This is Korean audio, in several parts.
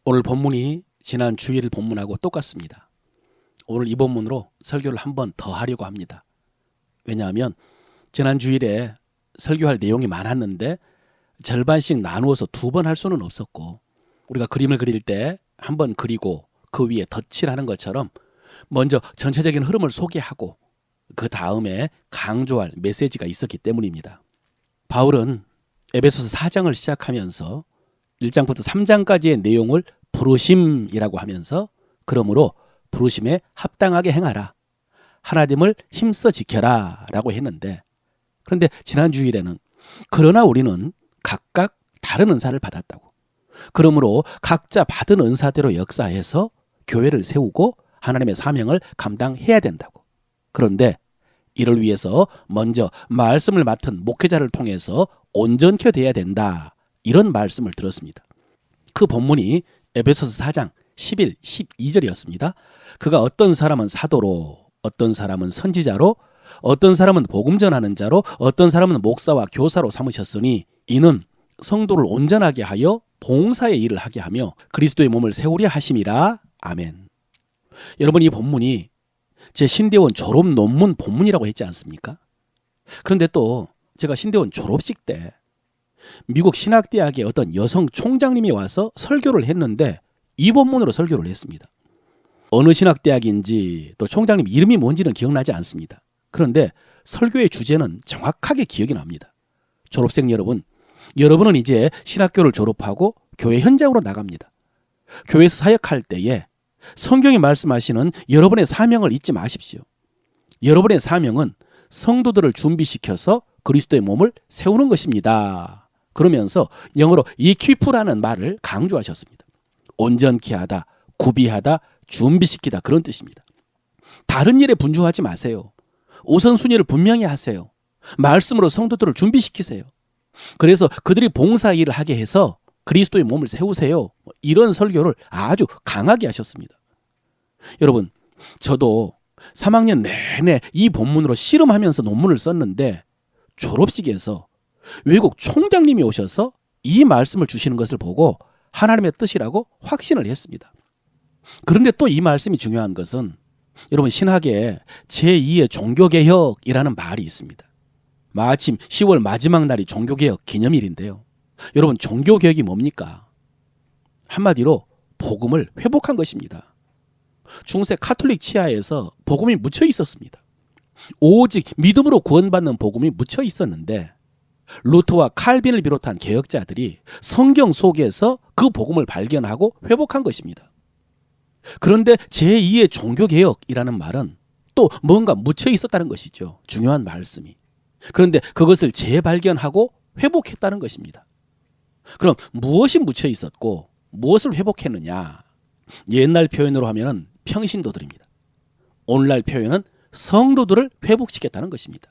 오늘 본문이 지난 주일 본문하고 똑같습니다. 오늘 이 본문으로 설교를 한 번 더 하려고 합니다. 왜냐하면 지난 주일에 설교할 내용이 많았는데 절반씩 나누어서 두 번 할 수는 없었고, 우리가 그림을 그릴 때 한 번 그리고 그 위에 덧칠하는 것처럼 먼저 전체적인 흐름을 소개하고 그 다음에 강조할 메시지가 있었기 때문입니다. 바울은 에베소서 4장을 시작하면서 1장부터 3장까지의 내용을 부르심이라고 하면서, 그러므로 부르심에 합당하게 행하라, 하나님을 힘써 지켜라 라고 했는데, 그런데 지난 주일에는 그러나 우리는 각각 다른 은사를 받았다고, 그러므로 각자 받은 은사대로 역사해서 교회를 세우고 하나님의 사명을 감당해야 된다고, 그런데 이를 위해서 먼저 말씀을 맡은 목회자를 통해서 온전케 돼야 된다, 이런 말씀을 들었습니다. 그 본문이 에베소서 4장 11, 12절이었습니다. 그가 어떤 사람은 사도로, 어떤 사람은 선지자로, 어떤 사람은 복음 전하는 자로, 어떤 사람은 목사와 교사로 삼으셨으니 이는 성도를 온전하게 하여 봉사의 일을 하게 하며 그리스도의 몸을 세우려 하심이라. 아멘. 여러분, 이 본문이 제 신대원 졸업 논문 본문이라고 했지 않습니까? 그런데 또 제가 신대원 졸업식 때 미국 신학대학의 어떤 여성 총장님이 와서 설교를 했는데 이 본문으로 설교를 했습니다. 어느 신학대학인지 또 총장님 이름이 뭔지는 기억나지 않습니다. 그런데 설교의 주제는 정확하게 기억이 납니다. 졸업생 여러분, 여러분은 이제 신학교를 졸업하고 교회 현장으로 나갑니다. 교회에서 사역할 때에 성경이 말씀하시는 여러분의 사명을 잊지 마십시오. 여러분의 사명은 성도들을 준비시켜서 그리스도의 몸을 세우는 것입니다. 그러면서 영어로 equip라는 말을 강조하셨습니다. 온전케 하다, 구비하다, 준비시키다, 그런 뜻입니다. 다른 일에 분주하지 마세요. 우선순위를 분명히 하세요. 말씀으로 성도들을 준비시키세요. 그래서 그들이 봉사 일을 하게 해서 그리스도의 몸을 세우세요. 이런 설교를 아주 강하게 하셨습니다. 여러분, 저도 3학년 내내 이 본문으로 씨름하면서 논문을 썼는데 졸업식에서 외국 총장님이 오셔서 이 말씀을 주시는 것을 보고 하나님의 뜻이라고 확신을 했습니다. 그런데 또 이 말씀이 중요한 것은, 여러분, 신학에 제2의 종교개혁이라는 말이 있습니다. 마침 10월 마지막 날이 종교개혁 기념일인데요. 여러분, 종교개혁이 뭡니까? 한마디로 복음을 회복한 것입니다. 중세 카톨릭 치하에서 복음이 묻혀 있었습니다. 오직 믿음으로 구원받는 복음이 묻혀 있었는데 루터와 칼빈을 비롯한 개혁자들이 성경 속에서 그 복음을 발견하고 회복한 것입니다. 그런데 제2의 종교개혁이라는 말은 또 뭔가 묻혀 있었다는 것이죠. 중요한 말씀이. 그런데 그것을 재발견하고 회복했다는 것입니다. 그럼 무엇이 묻혀 있었고 무엇을 회복했느냐? 옛날 표현으로 하면 평신도들입니다. 오늘날 표현은 성도들을 회복시켰다는 것입니다.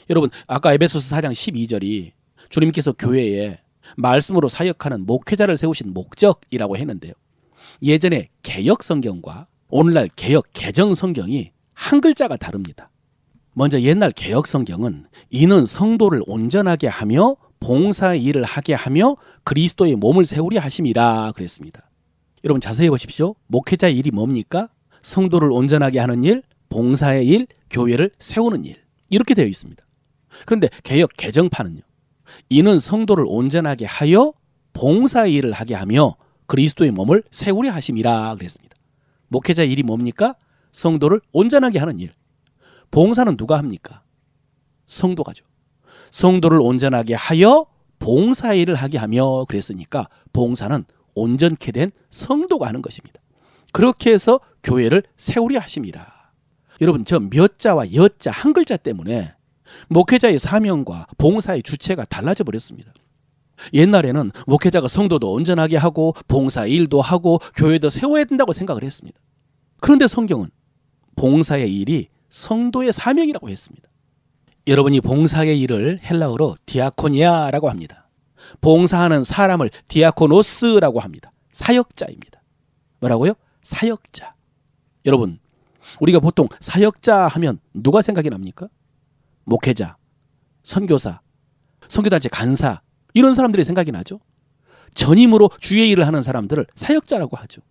여러분, 아까 에베소서 4장 12절이 주님께서 교회에 말씀으로 사역하는 목회자를 세우신 목적이라고 했는데요. 예전에 개역 성경과 오늘날 개역 개정 성경이 한 글자가 다릅니다. 먼저 옛날 개역 성경은 이는 성도를 온전하게 하며 봉사의 일을 하게 하며 그리스도의 몸을 세우려 하심이라 그랬습니다. 여러분, 자세히 보십시오. 목회자의 일이 뭡니까? 성도를 온전하게 하는 일, 봉사의 일, 교회를 세우는 일, 이렇게 되어 있습니다. 그런데 개역 개정판은요, 이는 성도를 온전하게 하여 봉사의 일을 하게 하며 그리스도의 몸을 세우려 하심이라 그랬습니다. 목회자의 일이 뭡니까? 성도를 온전하게 하는 일. 봉사는 누가 합니까? 성도가죠. 성도를 온전하게 하여 봉사의 일을 하게 하며 그랬으니까 봉사는 온전케 된 성도가 하는 것입니다. 그렇게 해서 교회를 세우려 하심이라. 여러분, 저 몇 자와 여 자 한 글자 때문에 목회자의 사명과 봉사의 주체가 달라져 버렸습니다. 옛날에는 목회자가 성도도 온전하게 하고 봉사 일도 하고 교회도 세워야 된다고 생각을 했습니다. 그런데 성경은 봉사의 일이 성도의 사명이라고 했습니다. 여러분이 봉사의 일을 헬라어로 디아코니아라고 합니다. 봉사하는 사람을 디아코노스라고 합니다. 사역자입니다. 뭐라고요? 사역자. 여러분, 우리가 보통 사역자 하면 누가 생각이 납니까? 목회자, 선교사, 선교단체 간사, 이런 사람들이 생각이 나죠. 전임으로 주의 일을 하는 사람들을 사역자라고 하죠.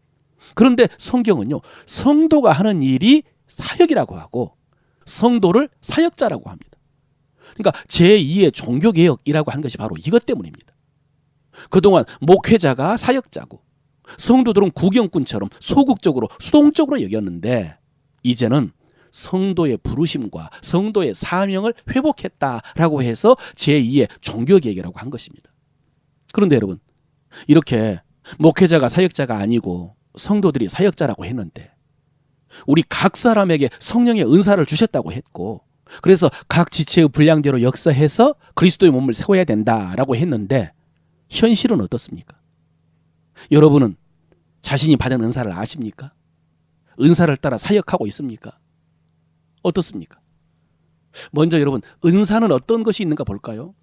그런데 성경은요, 성도가 하는 일이 사역이라고 하고 성도를 사역자라고 합니다. 그러니까 제2의 종교개혁이라고 한 것이 바로 이것 때문입니다. 그동안 목회자가 사역자고 성도들은 구경꾼처럼 소극적으로 수동적으로 여겼는데 이제는 성도의 부르심과 성도의 사명을 회복했다라고 해서 제2의 종교개혁이라고 한 것입니다. 그런데 여러분, 이렇게 목회자가 사역자가 아니고 성도들이 사역자라고 했는데 우리 각 사람에게 성령의 은사를 주셨다고 했고 그래서 각 지체의 분량대로 역사해서 그리스도의 몸을 세워야 된다라고 했는데 현실은 어떻습니까? 여러분은 자신이 받은 은사를 아십니까? 은사를 따라 사역하고 있습니까? 어떻습니까? 먼저 여러분, 은사는 어떤 것이 있는가 볼까요?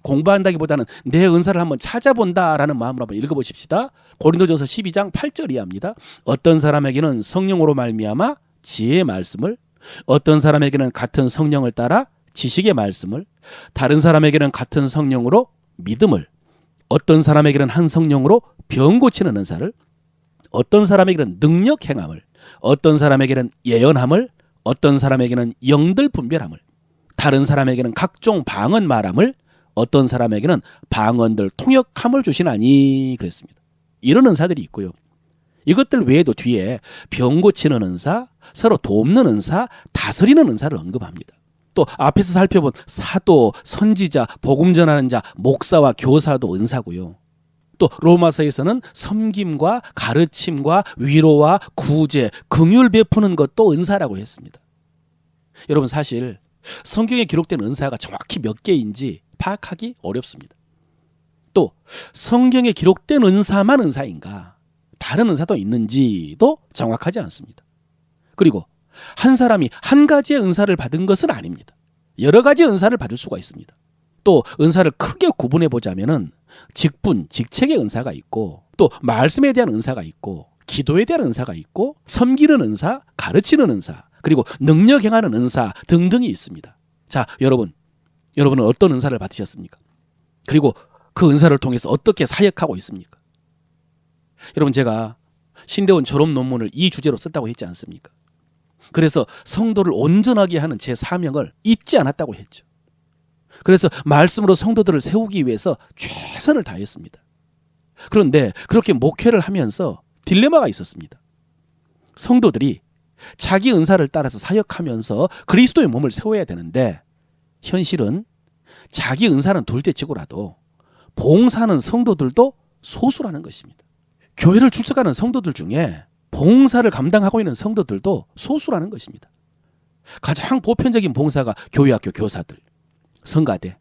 공부한다기보다는 내 은사를 한번 찾아본다라는 마음으로 한번 읽어보십시다. 고린도전서 12장 8절 이하입니다. 어떤 사람에게는 성령으로 말미암아 지혜의 말씀을, 어떤 사람에게는 같은 성령을 따라 지식의 말씀을, 다른 사람에게는 같은 성령으로 믿음을, 어떤 사람에게는 한 성령으로 병 고치는 은사를, 어떤 사람에게는 능력 행함을, 어떤 사람에게는 예언함을, 어떤 사람에게는 영들 분별함을, 다른 사람에게는 각종 방언 말함을, 어떤 사람에게는 방언들 통역함을 주시나니 그랬습니다. 이런 은사들이 있고요. 이것들 외에도 뒤에 병 고치는 은사, 서로 돕는 은사, 다스리는 은사를 언급합니다. 또 앞에서 살펴본 사도, 선지자, 복음 전하는 자, 목사와 교사도 은사고요. 또 로마서에서는 섬김과 가르침과 위로와 구제, 긍휼 베푸는 것도 은사라고 했습니다. 여러분, 사실 성경에 기록된 은사가 정확히 몇 개인지 파악하기 어렵습니다. 또 성경에 기록된 은사만 은사인가, 다른 은사도 있는지도 정확하지 않습니다. 그리고 한 사람이 한 가지의 은사를 받은 것은 아닙니다. 여러 가지 은사를 받을 수가 있습니다. 또 은사를 크게 구분해 보자면은 직분, 직책의 은사가 있고, 또 말씀에 대한 은사가 있고, 기도에 대한 은사가 있고, 섬기는 은사, 가르치는 은사, 그리고 능력 행하는 은사 등등이 있습니다. 자, 여러분은 어떤 은사를 받으셨습니까? 그리고 그 은사를 통해서 어떻게 사역하고 있습니까? 여러분, 제가 신대원 졸업 논문을 이 주제로 썼다고 했지 않습니까? 그래서 성도를 온전하게 하는 제 사명을 잊지 않았다고 했죠. 그래서 말씀으로 성도들을 세우기 위해서 최선을 다했습니다. 그런데 그렇게 목회를 하면서 딜레마가 있었습니다. 성도들이 자기 은사를 따라서 사역하면서 그리스도의 몸을 세워야 되는데 현실은 자기 은사는 둘째치고라도 봉사하는 성도들도 소수라는 것입니다. 교회를 출석하는 성도들 중에 봉사를 감당하고 있는 성도들도 소수라는 것입니다. 가장 보편적인 봉사가 교회학교 교사들, 성가대,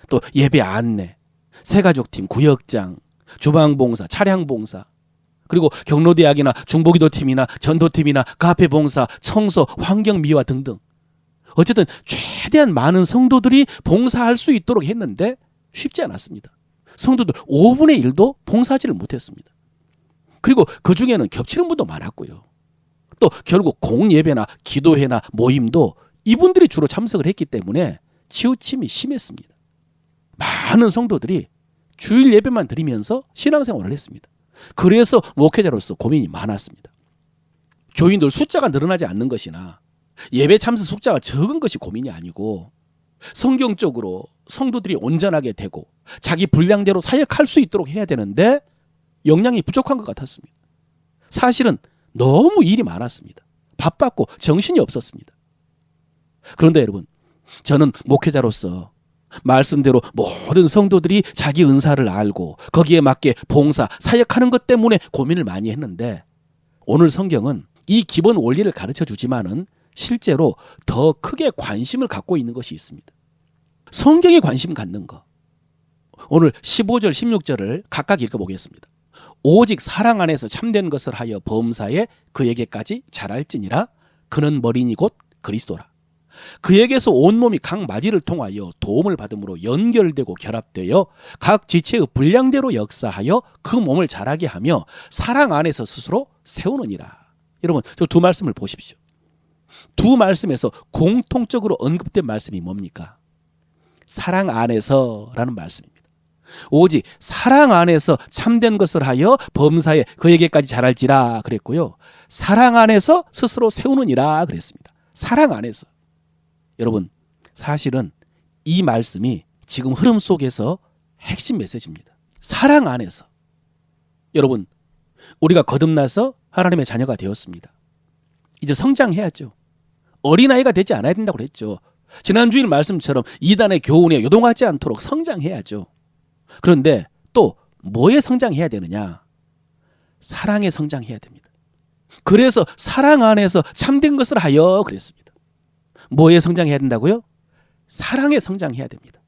또 예배 안내, 새가족팀, 구역장, 주방봉사, 차량봉사, 그리고 경로대학이나 중보기도팀이나 전도팀이나 카페봉사, 청소, 환경미화 등등. 어쨌든 최대한 많은 성도들이 봉사할 수 있도록 했는데 쉽지 않았습니다. 성도들 5분의 1도 봉사하지를 못했습니다. 그리고 그 중에는 겹치는 분도 많았고요. 또 결국 공예배나 기도회나 모임도 이분들이 주로 참석을 했기 때문에 치우침이 심했습니다. 많은 성도들이 주일 예배만 드리면서 신앙생활을 했습니다. 그래서 목회자로서 고민이 많았습니다. 교인들 숫자가 늘어나지 않는 것이나 예배 참석 숫자가 적은 것이 고민이 아니고 성경적으로 성도들이 온전하게 되고 자기 분량대로 사역할 수 있도록 해야 되는데 역량이 부족한 것 같았습니다. 사실은 너무 일이 많았습니다. 바빴고 정신이 없었습니다. 그런데 여러분, 저는 목회자로서 말씀대로 모든 성도들이 자기 은사를 알고 거기에 맞게 봉사, 사역하는 것 때문에 고민을 많이 했는데 오늘 성경은 이 기본 원리를 가르쳐 주지만은 실제로 더 크게 관심을 갖고 있는 것이 있습니다. 성경에 관심 갖는 것. 오늘 15절, 16절을 각각 읽어보겠습니다. 오직 사랑 안에서 참된 것을 하여 범사에 그에게까지 자랄지니라. 그는 머리니 곧 그리스도라. 그에게서 온몸이 각 마디를 통하여 도움을 받음으로 연결되고 결합되어 각 지체의 분량대로 역사하여 그 몸을 자라게 하며 사랑 안에서 스스로 세우느니라. 여러분, 저 두 말씀을 보십시오. 두 말씀에서 공통적으로 언급된 말씀이 뭡니까? 사랑 안에서라는 말씀입니다. 오직 사랑 안에서 참된 것을 하여 범사에 그에게까지 잘할지라 그랬고요. 사랑 안에서 스스로 세우느니라 그랬습니다. 사랑 안에서. 여러분, 사실은 이 말씀이 지금 흐름 속에서 핵심 메시지입니다. 사랑 안에서. 여러분, 우리가 거듭나서 하나님의 자녀가 되었습니다. 이제 성장해야죠. 어린아이가 되지 않아야 된다고 그랬죠. 지난 주일 말씀처럼 이단의 교훈에 요동하지 않도록 성장해야죠. 그런데 또 뭐에 성장해야 되느냐? 사랑에 성장해야 됩니다. 그래서 사랑 안에서 참된 것을 하여 그랬습니다. 뭐에 성장해야 된다고요? 사랑에 성장해야 됩니다.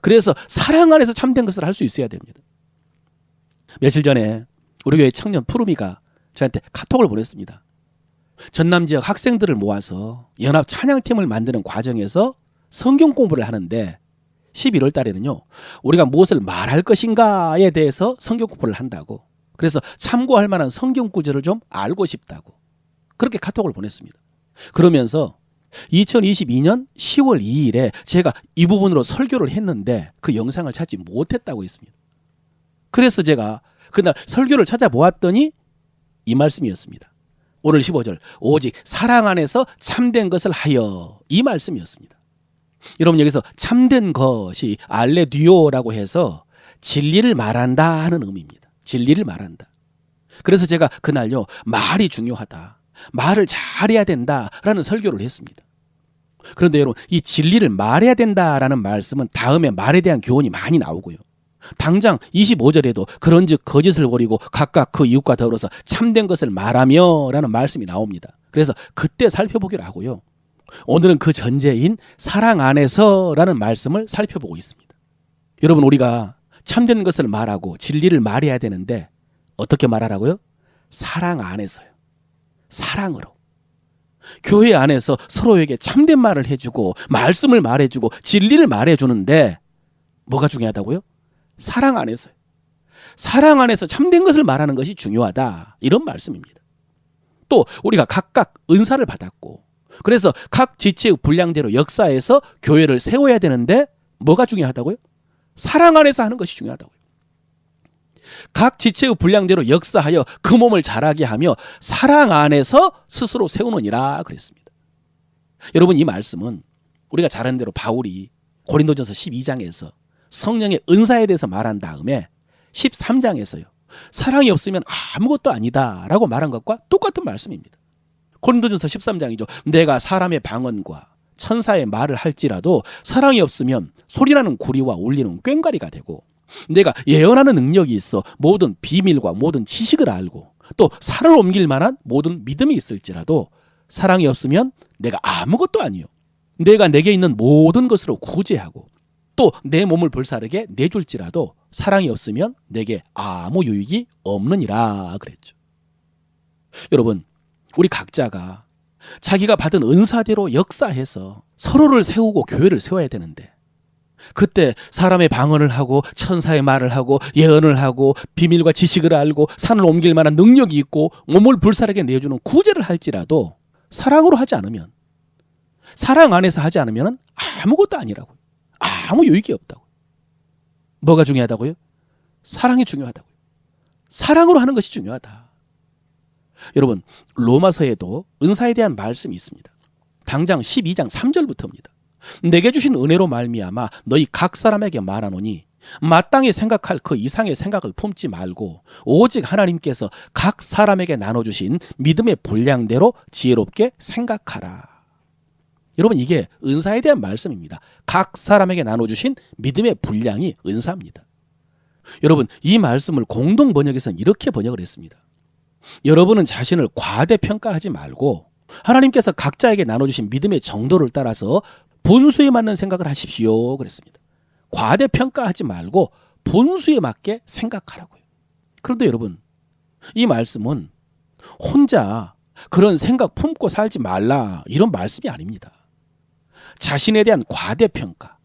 그래서 사랑 안에서 참된 것을 할 수 있어야 됩니다. 며칠 전에 우리 교회 청년 푸르미가 저한테 카톡을 보냈습니다. 전남 지역 학생들을 모아서 연합 찬양팀을 만드는 과정에서 성경 공부를 하는데 11월 달에는요, 우리가 무엇을 말할 것인가에 대해서 성경 공부를 한다고. 그래서 참고할 만한 성경 구절을 좀 알고 싶다고. 그렇게 카톡을 보냈습니다. 그러면서 2022년 10월 2일에 제가 이 부분으로 설교를 했는데 그 영상을 찾지 못했다고 했습니다. 그래서 제가 그날 설교를 찾아보았더니 이 말씀이었습니다. 오늘 15절, 오직 사랑 안에서 참된 것을 하여, 이 말씀이었습니다. 여러분, 여기서 참된 것이 알레듀오라고 해서 진리를 말한다 하는 의미입니다. 진리를 말한다. 그래서 제가 그날요, 말이 중요하다, 말을 잘해야 된다라는 설교를 했습니다. 그런데 여러분, 이 진리를 말해야 된다라는 말씀은 다음에 말에 대한 교훈이 많이 나오고요. 당장 25절에도 그런즉 거짓을 버리고 각각 그 이웃과 더불어서 참된 것을 말하며 라는 말씀이 나옵니다. 그래서 그때 살펴보기로 하고요. 오늘은 그 전제인 사랑 안에서 라는 말씀을 살펴보고 있습니다. 여러분, 우리가 참된 것을 말하고 진리를 말해야 되는데 어떻게 말하라고요? 사랑 안에서요. 사랑으로. 교회 안에서 서로에게 참된 말을 해주고 말씀을 말해주고 진리를 말해주는데 뭐가 중요하다고요? 사랑 안에서요. 사랑 안에서 참된 것을 말하는 것이 중요하다, 이런 말씀입니다. 또 우리가 각각 은사를 받았고 그래서 각 지체의 분량대로 역사에서 교회를 세워야 되는데 뭐가 중요하다고요? 사랑 안에서 하는 것이 중요하다고요. 각 지체의 분량대로 역사하여 그 몸을 자라게 하며 사랑 안에서 스스로 세우느니라 그랬습니다. 여러분, 이 말씀은 우리가 잘 아는 대로 바울이 고린도전서 12장에서 성령의 은사에 대해서 말한 다음에 13장에서요, 사랑이 없으면 아무것도 아니다 라고 말한 것과 똑같은 말씀입니다. 고린도전서 13장이죠. 내가 사람의 방언과 천사의 말을 할지라도 사랑이 없으면 소리나는 구리와 울리는 꽹과리가 되고, 내가 예언하는 능력이 있어 모든 비밀과 모든 지식을 알고 또 산을 옮길 만한 모든 믿음이 있을지라도 사랑이 없으면 내가 아무것도 아니요, 내가 내게 있는 모든 것으로 구제하고 또 내 몸을 불사르게 내줄지라도 사랑이 없으면 내게 아무 유익이 없느니라 그랬죠. 여러분, 우리 각자가 자기가 받은 은사대로 역사해서 서로를 세우고 교회를 세워야 되는데, 그때 사람의 방언을 하고 천사의 말을 하고 예언을 하고 비밀과 지식을 알고 산을 옮길 만한 능력이 있고 몸을 불사르게 내주는 구제를 할지라도 사랑으로 하지 않으면, 사랑 안에서 하지 않으면 아무것도 아니라고요. 아무 유익이 없다고. 뭐가 중요하다고요? 사랑이 중요하다고요. 사랑으로 하는 것이 중요하다. 여러분, 로마서에도 은사에 대한 말씀이 있습니다. 당장 12장 3절부터입니다. 내게 주신 은혜로 말미암아 너희 각 사람에게 말하노니 마땅히 생각할 그 이상의 생각을 품지 말고 오직 하나님께서 각 사람에게 나눠주신 믿음의 분량대로 지혜롭게 생각하라. 여러분, 이게 은사에 대한 말씀입니다. 각 사람에게 나눠주신 믿음의 분량이 은사입니다. 여러분, 이 말씀을 공동 번역에서는 이렇게 번역을 했습니다. 여러분은 자신을 과대평가하지 말고 하나님께서 각자에게 나눠주신 믿음의 정도를 따라서 분수에 맞는 생각을 하십시오 그랬습니다. 과대평가하지 말고 분수에 맞게 생각하라고요. 그런데 여러분, 이 말씀은 혼자 그런 생각 품고 살지 말라, 이런 말씀이 아닙니다. 자신에 대한 과대평가,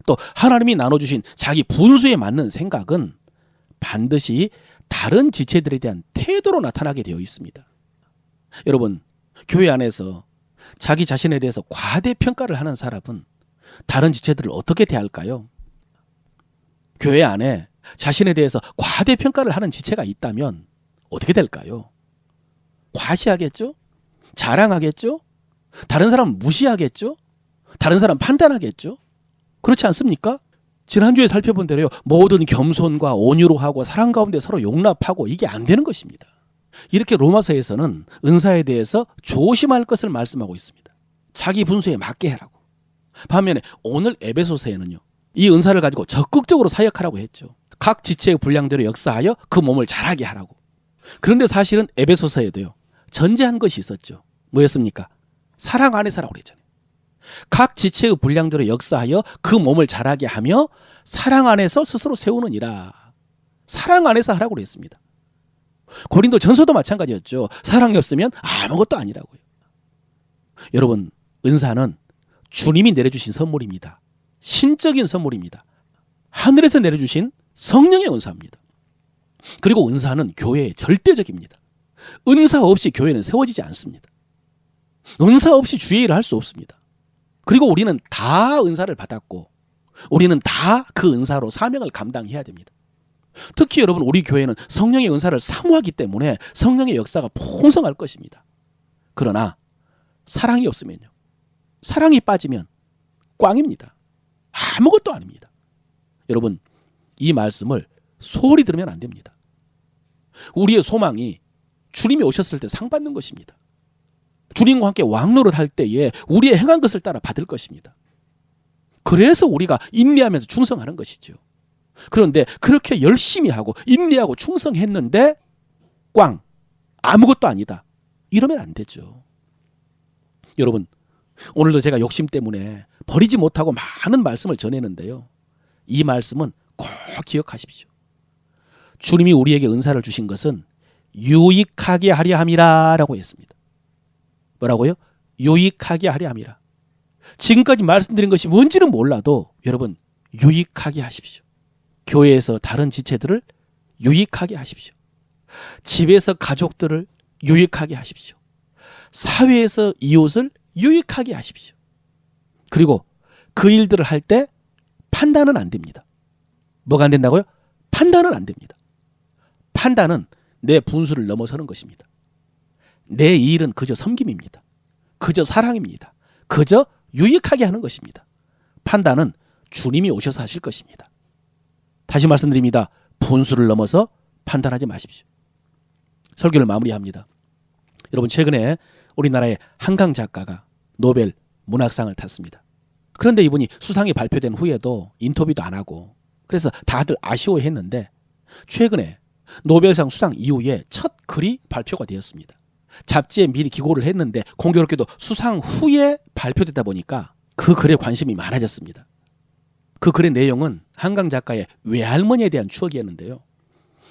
또 하나님이 나눠주신 자기 분수에 맞는 생각은 반드시 다른 지체들에 대한 태도로 나타나게 되어 있습니다. 여러분, 교회 안에서 자기 자신에 대해서 과대평가를 하는 사람은 다른 지체들을 어떻게 대할까요? 교회 안에 자신에 대해서 과대평가를 하는 지체가 있다면 어떻게 될까요? 과시하겠죠? 자랑하겠죠? 다른 사람 무시하겠죠? 다른 사람 판단하겠죠? 그렇지 않습니까? 지난주에 살펴본 대로요. 모든 겸손과 온유로 하고 사랑 가운데 서로 용납하고 이게 안 되는 것입니다. 이렇게 로마서에서는 은사에 대해서 조심할 것을 말씀하고 있습니다. 자기 분수에 맞게 하라고. 반면에 오늘 에베소서에는요. 이 은사를 가지고 적극적으로 사역하라고 했죠. 각 지체의 분량대로 역사하여 그 몸을 자라게 하라고. 그런데 사실은 에베소서에도요. 전제한 것이 있었죠. 뭐였습니까? 사랑 안에서 하라고 그랬잖아요. 각 지체의 분량대로 역사하여 그 몸을 자라게 하며 사랑 안에서 스스로 세우느니라. 사랑 안에서 하라고 그랬습니다. 고린도 전서도 마찬가지였죠. 사랑이 없으면 아무것도 아니라고요. 여러분, 은사는 주님이 내려주신 선물입니다. 신적인 선물입니다. 하늘에서 내려주신 성령의 은사입니다. 그리고 은사는 교회의 절대적입니다. 은사 없이 교회는 세워지지 않습니다. 은사 없이 주의 일을 할 수 없습니다. 그리고 우리는 다 은사를 받았고 우리는 다 그 은사로 사명을 감당해야 됩니다. 특히 여러분 우리 교회는 성령의 은사를 사모하기 때문에 성령의 역사가 풍성할 것입니다. 그러나 사랑이 없으면요. 사랑이 빠지면 꽝입니다. 아무것도 아닙니다. 여러분 이 말씀을 소홀히 들으면 안 됩니다. 우리의 소망이 주님이 오셨을 때 상 받는 것입니다. 주님과 함께 왕노릇 할 때에 우리의 행한 것을 따라 받을 것입니다. 그래서 우리가 인내하면서 충성하는 것이죠. 그런데 그렇게 열심히 하고 인내하고 충성했는데 꽝, 아무것도 아니다. 이러면 안 되죠. 여러분 오늘도 제가 욕심 때문에 버리지 못하고 많은 말씀을 전했는데요. 이 말씀은 꼭 기억하십시오. 주님이 우리에게 은사를 주신 것은 유익하게 하려 함이라 라고 했습니다. 뭐라고요? 유익하게 하려 함이라. 지금까지 말씀드린 것이 뭔지는 몰라도 여러분 유익하게 하십시오. 교회에서 다른 지체들을 유익하게 하십시오. 집에서 가족들을 유익하게 하십시오. 사회에서 이웃을 유익하게 하십시오. 그리고 그 일들을 할 때 판단은 안 됩니다. 뭐가 안 된다고요? 판단은 안 됩니다. 판단은 내 분수를 넘어서는 것입니다. 내 일은 그저 섬김입니다. 그저 사랑입니다. 그저 유익하게 하는 것입니다. 판단은 주님이 오셔서 하실 것입니다. 다시 말씀드립니다. 분수를 넘어서 판단하지 마십시오. 설교를 마무리합니다. 여러분 최근에 우리나라의 한강 작가가 노벨 문학상을 탔습니다. 그런데 이분이 수상이 발표된 후에도 인터뷰도 안 하고 그래서 다들 아쉬워했는데 최근에 노벨상 수상 이후에 첫 글이 발표가 되었습니다. 잡지에 미리 기고를 했는데 공교롭게도 수상 후에 발표되다 보니까 그 글에 관심이 많아졌습니다. 그 글의 내용은 한강 작가의 외할머니에 대한 추억이었는데요.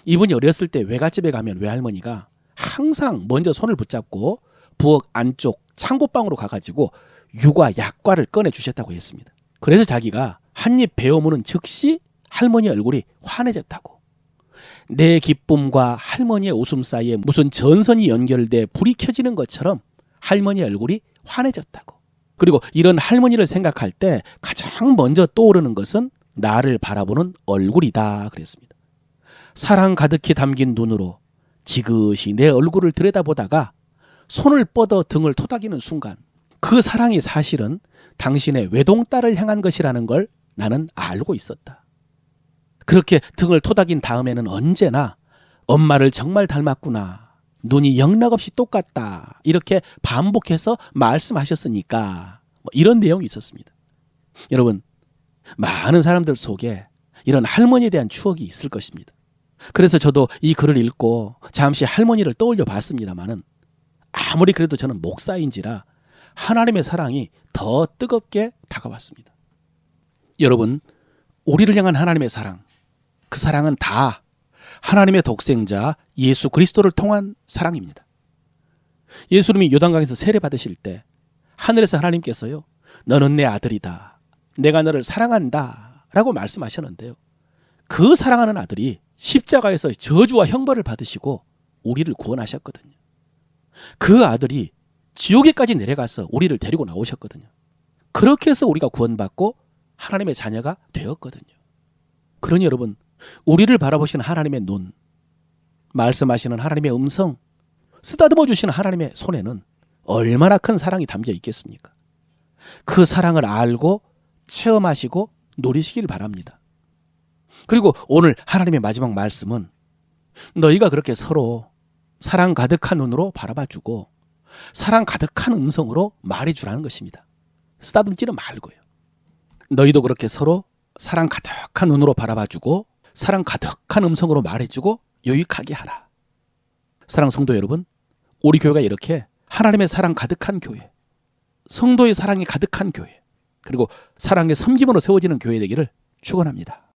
이분이 어렸을 때 외갓집에 가면 외할머니가 항상 먼저 손을 붙잡고 부엌 안쪽 창고방으로 가가지고 육아 약과를 꺼내주셨다고 했습니다. 그래서 자기가 한입 베어무는 즉시 할머니의 얼굴이 환해졌다고. 내 기쁨과 할머니의 웃음 사이에 무슨 전선이 연결돼 불이 켜지는 것처럼 할머니의 얼굴이 환해졌다고. 그리고 이런 할머니를 생각할 때 가장 먼저 떠오르는 것은 나를 바라보는 얼굴이다 그랬습니다. 사랑 가득히 담긴 눈으로 지그시 내 얼굴을 들여다보다가 손을 뻗어 등을 토닥이는 순간 그 사랑이 사실은 당신의 외동딸을 향한 것이라는 걸 나는 알고 있었다. 그렇게 등을 토닥인 다음에는 언제나 엄마를 정말 닮았구나. 눈이 영락없이 똑같다. 이렇게 반복해서 말씀하셨으니까 이런 내용이 있었습니다. 여러분 많은 사람들 속에 이런 할머니에 대한 추억이 있을 것입니다. 그래서 저도 이 글을 읽고 잠시 할머니를 떠올려 봤습니다마는 아무리 그래도 저는 목사인지라 하나님의 사랑이 더 뜨겁게 다가왔습니다. 여러분 우리를 향한 하나님의 사랑 그 사랑은 다 하나님의 독생자 예수 그리스도를 통한 사랑입니다. 예수님이 요단강에서 세례 받으실 때 하늘에서 하나님께서요 너는 내 아들이다. 내가 너를 사랑한다 라고 말씀하셨는데요. 그 사랑하는 아들이 십자가에서 저주와 형벌을 받으시고 우리를 구원하셨거든요. 그 아들이 지옥에까지 내려가서 우리를 데리고 나오셨거든요. 그렇게 해서 우리가 구원받고 하나님의 자녀가 되었거든요. 그러니 여러분 우리를 바라보시는 하나님의 눈, 말씀하시는 하나님의 음성, 쓰다듬어 주시는 하나님의 손에는 얼마나 큰 사랑이 담겨 있겠습니까? 그 사랑을 알고 체험하시고 누리시길 바랍니다. 그리고 오늘 하나님의 마지막 말씀은 너희가 그렇게 서로 사랑 가득한 눈으로 바라봐주고 사랑 가득한 음성으로 말해주라는 것입니다. 쓰다듬지는 말고요. 너희도 그렇게 서로 사랑 가득한 눈으로 바라봐주고 사랑 가득한 음성으로 말해주고 유익하게 하라. 사랑 성도 여러분, 우리 교회가 이렇게 하나님의 사랑 가득한 교회, 성도의 사랑이 가득한 교회, 그리고 사랑의 섬김으로 세워지는 교회 되기를 축원합니다.